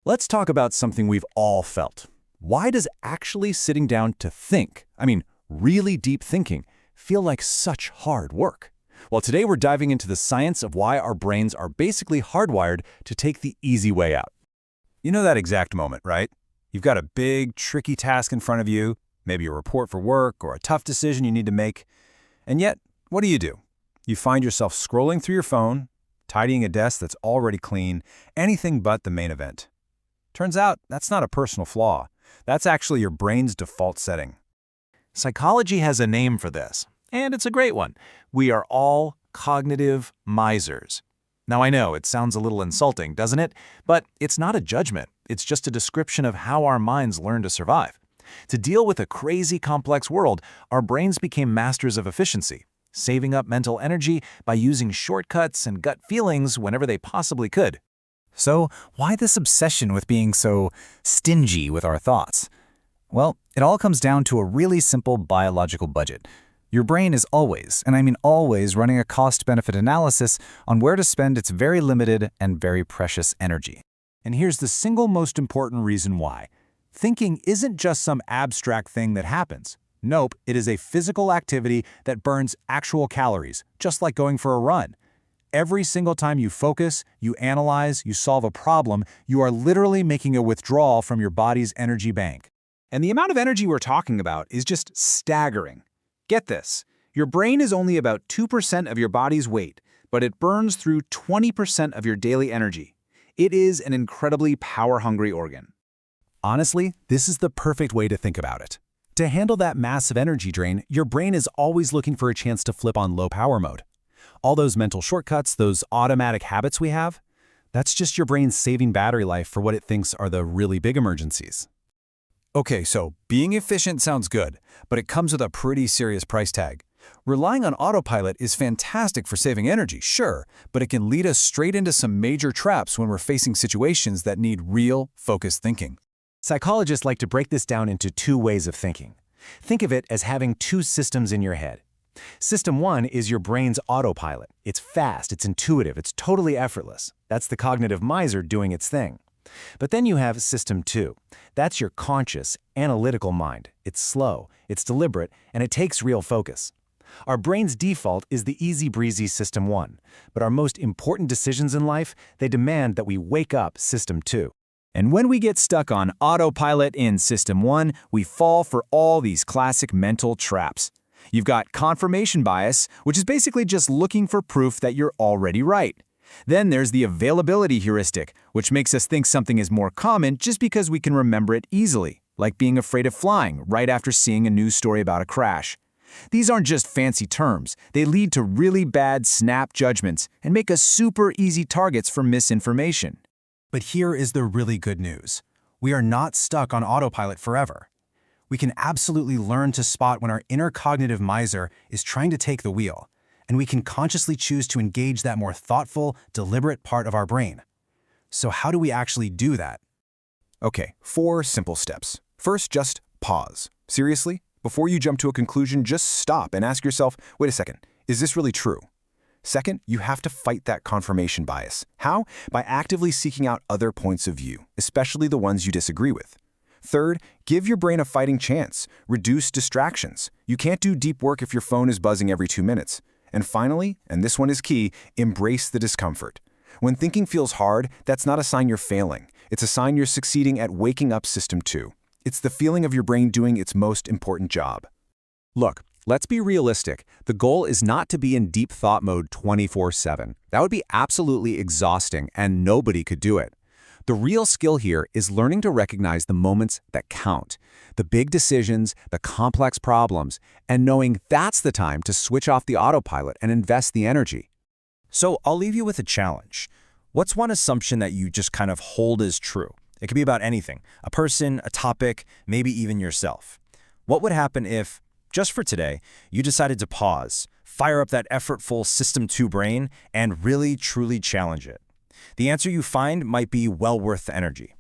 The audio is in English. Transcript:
Let's talk about something we've all felt. Why does actually sitting down to think, really deep thinking, feel like such hard work? Well, today we're diving into the science of why our brains are basically hardwired to take the easy way out. You know that exact moment, right? You've got a big, tricky task in front of you, maybe a report for work or a tough decision you need to make. And yet, what do? You find yourself scrolling through your phone, tidying a desk that's already clean, anything but the main event. Turns out, that's not a personal flaw. That's actually your brain's default setting. Psychology has a name for this, and it's a great one. We are all cognitive misers. Now, I know it sounds a little insulting, doesn't it? But it's not a judgment. It's just a description of how our minds learn to survive. To deal with a crazy, complex world, our brains became masters of efficiency, saving up mental energy by using shortcuts and gut feelings whenever they possibly could. So, why this obsession with being so stingy with our thoughts? Well, it all comes down to a really simple biological budget. Your brain is always, and I mean always, running a cost-benefit analysis on where to spend its very limited and very precious energy. And here's the single most important reason why. Thinking isn't just some abstract thing that happens. Nope, it is a physical activity that burns actual calories, just like going for a run. Every single time you focus, you analyze, you solve a problem, you are literally making a withdrawal from your body's energy bank. And the amount of energy we're talking about is just staggering. Get this, your brain is only about 2% of your body's weight, but it burns through 20% of your daily energy. It is an incredibly power-hungry organ. Honestly, this is the perfect way to think about it. To handle that massive energy drain, your brain is always looking for a chance to flip on low power mode. All those mental shortcuts, those automatic habits we have, that's just your brain saving battery life for what it thinks are the really big emergencies. Okay, so being efficient sounds good, but it comes with a pretty serious price tag. Relying on autopilot is fantastic for saving energy, sure, but it can lead us straight into some major traps when we're facing situations that need real, focused thinking. Psychologists like to break this down into two ways of thinking. Think of it as having two systems in your head. System 1 is your brain's autopilot. It's fast, it's intuitive, it's totally effortless. That's the cognitive miser doing its thing. But then you have System 2. That's your conscious, analytical mind. It's slow, it's deliberate, and it takes real focus. Our brain's default is the easy-breezy System 1, but our most important decisions in life, they demand that we wake up System 2. And when we get stuck on autopilot in System 1, we fall for all these classic mental traps. You've got confirmation bias, which is basically just looking for proof that you're already right. Then there's the availability heuristic, which makes us think something is more common just because we can remember it easily, like being afraid of flying right after seeing a news story about a crash. These aren't just fancy terms. They lead to really bad snap judgments and make us super easy targets for misinformation. But here is the really good news. We are not stuck on autopilot forever. We can absolutely learn to spot when our inner cognitive miser is trying to take the wheel, and we can consciously choose to engage that more thoughtful, deliberate part of our brain. So how do we actually do that? Okay, 4 simple steps. First, just pause. Seriously? Before you jump to a conclusion, just stop and ask yourself, wait a second, is this really true? Second, you have to fight that confirmation bias. How? By actively seeking out other points of view, especially the ones you disagree with. Third, give your brain a fighting chance. Reduce distractions. You can't do deep work if your phone is buzzing every 2 minutes. And finally, and this one is key, embrace the discomfort. When thinking feels hard, that's not a sign you're failing. It's a sign you're succeeding at waking up System 2. It's the feeling of your brain doing its most important job. Look, let's be realistic. The goal is not to be in deep thought mode 24/7. That would be absolutely exhausting, and nobody could do it. The real skill here is learning to recognize the moments that count, the big decisions, the complex problems, and knowing that's the time to switch off the autopilot and invest the energy. So I'll leave you with a challenge. What's one assumption that you just kind of hold as true? It could be about anything, a person, a topic, maybe even yourself. What would happen if, just for today, you decided to pause, fire up that effortful System 2 brain, and really, truly challenge it? The answer you find might be well worth the energy.